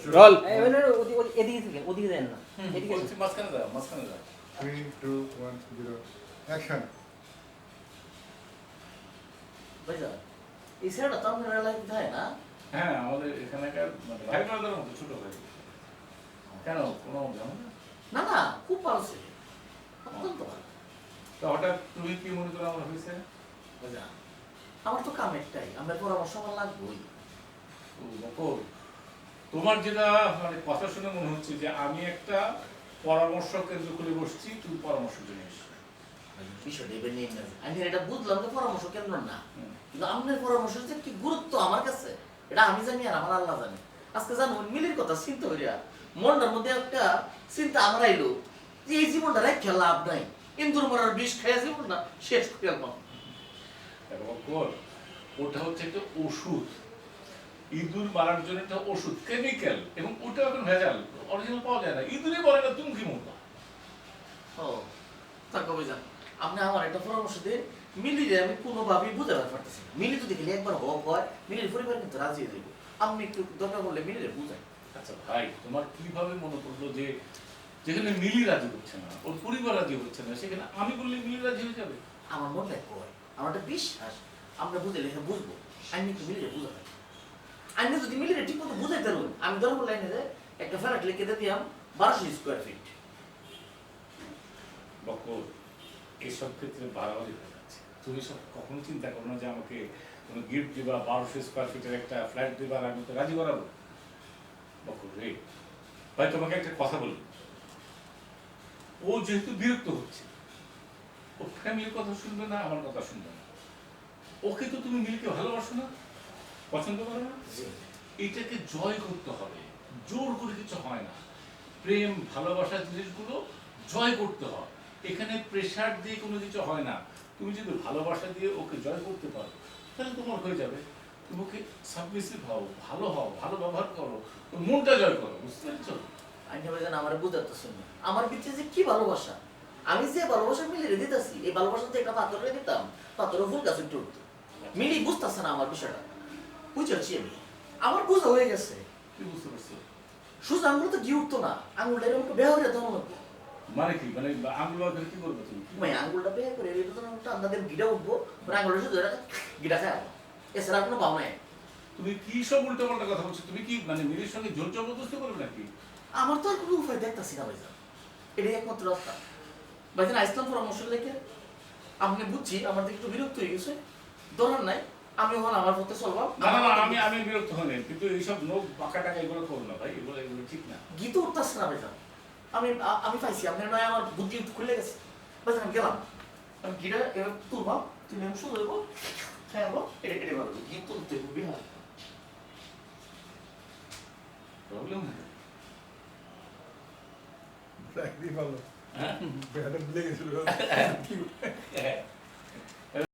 Role এদিকে থেকে ওদিকে দেন না এদিকে মাঝখানে যা 3, 2, 1, 0, অ্যাকশন। বুঝছো এই ছেলেটা তো আপনার এলাকায় কোথায় না হ্যাঁ আমাদের এখানকার মানে ভাই ব্রাদারের মতো ছোট ভাই কেন কোনো ঝামেলা না না খুব ভালো ছেলে অত্যন্ত ভালো তো হঠাৎ তুমি কি মনে করো আমার হয়েছে বুঝা আমার তো কাম একটাই আমরা পরামর্শ আমার লাগবেই ও বকর তোমার যেটা মানে কথা শুনে মনে হচ্ছে যে আমি একটা পরামর্শ কেন্দ্র খুলে বসছি তুমি পরামর্শ জিনিস বিষয়টা এবার নিয়ে নেবে আমি এটা বুঝলাম যে পরামর্শ কেন্দ্র না কিন্তু আপনার পরামর্শের যে কি গুরুত্ব আমার কাছে এটা আমি জানি আর আমার আল্লাহ জানে আজকে জানো মিলির কথা চিন্তা করিয়া মনটার মধ্যে একটা চিন্তা আমার আইলো যে এই জীবনটা রেখে লাভ নাই ইন্দুর মরার বিষ খাইয়া জীবনটা শেষ করে গেলাম বকর ওটা হচ্ছে একটা ওষুধ ইঁদুর মারার জন্য একটা ওষুধ কেমিক্যাল এবং ওটা এখন ভেজাল অরিজিনাল পাওয়া যায় না ইঁদুরই বলে না তুমি কি মরবা ও তা কবে যান আপনি আমার একটা পরামর্শ দিন মিলিরে আমি কোনোভাবেই বুঝাতে পারতেছি না মিলি তো দেখলে একবার হক হয় মিলির পরিবার কিন্তু রাজি হয়ে যাবে আপনি একটু দরকার করলে মিলিরে বুঝাই আচ্ছা ভাই তোমার কিভাবে মনে করলো যে যেখানে মিলি রাজি হচ্ছে না ওর পরিবার রাজি হচ্ছে না সেখানে আমি বললে মিলি রাজি হয়ে যাবে আমার মনটা কয় আমার একটা বিশ্বাস আমরা বুঝে লেখা বুঝবো আমি একটু মিলিরে বুঝাই আমি যদি মিলিরে ঠিক মতো বুঝাইতে পারবেন আমি ধরো লাইনে যে একটা ফ্ল্যাট লিখে দিতাম 1200 স্কোয়ার ফিট বকর এইসব ক্ষেত্রে বাড়াবাড়ি হয়ে যাচ্ছে তুমি সব কখনো চিন্তা করো না যে আমাকে কোনো গিফট দিবা 1200 স্কোয়ার ফিটের একটা ফ্ল্যাট দিবা আর আমি তো রাজি করাবো বকর রে ভাই তোমাকে একটা কথা বলি ও যেহেতু বিরক্ত হচ্ছে ও ফ্যামিলির কথা শুনবে না আমার কথা শুনবে না ওকে তো তুমি মিলকে ভালোবাসো না পছন্দ করো না এটাকে জয় করতে হবে জোর করে কিছু হয় না প্রেম ভালোবাসার জিনিসগুলো জয় করতে হয় এখানে প্রেশার দিয়ে কোনো কিছু হয় না তুমি যদি ভালোবাসা দিয়ে ওকে জয় করতে পারো তাহলে তোমার হয়ে যাবে তুমি ওকে সাবমিসিভ হও ভালো ব্যবহার করো ওর মনটা জয় করো বুঝতে পারছো আমি ভাই আমার বুঝাতেছেন না আমার ভিতরে যে কি ভালোবাসা আমি যে ভালোবাসা মিলিয়ে দিতেছি এই ভালোবাসা তো একটা পাথরে দিতাম পাথরে ফুল গাছে উঠতে উঠতো মিলি বুঝতেছে না আমার বিষয়টা বুঝছি আমি আমার বোঝা হয়ে গেছে কি বুঝতে পারছো সুজ আঙুল তো গিয়ে উঠতো না আঙুলটা এরকম বেয়া হয়ে যেত মানে কি মানে আঙুল বাঁধলে কি করবে তুমি ভাই আঙুলটা বেয়া করে এটা তো আপনাদের গিটা উঠবো আঙুলটা শুধু গিটা খায় এছাড়া কোনো পাও নাই তুমি কি সব উল্টো পাল্টা কথা বলছো তুমি কি মানে মিলির সঙ্গে জোর জবরদস্তি করবে নাকি আমার তো আর কোনো উপায় দেখতেছি না ভাইজান এটাই একমাত্র রাস্তা ভাইজান আসলাম পরামর্শ লেখে আপনি বুঝছি আমার দিকে একটু বিরক্ত হয়ে গেছে দরকার নাই আমি ওখানে আমার পথে চলবাম আমি বিরক্ত হই কিন্তু এইসব লোক বাঁকা টাকা এগুলো করো না ভাই এগুলো ঠিক না গীত উঠতেছে না ভাইজান আমি পাইছি আপনার নয় আমার বুদ্ধি একটু খুলে গেছে ভাইজান আমি গেলাম আমি গিটা এবার তুলবাম তুমি আমি শুধু দেবো হ্যাঁ বলো এটা ভালো গীত তুলতে খুবই ভালো প্রবলেম ব্ল্যাক দিয়ে ভালো হ্যাঁ ব্যাটার লেগেছিল হ্যাঁ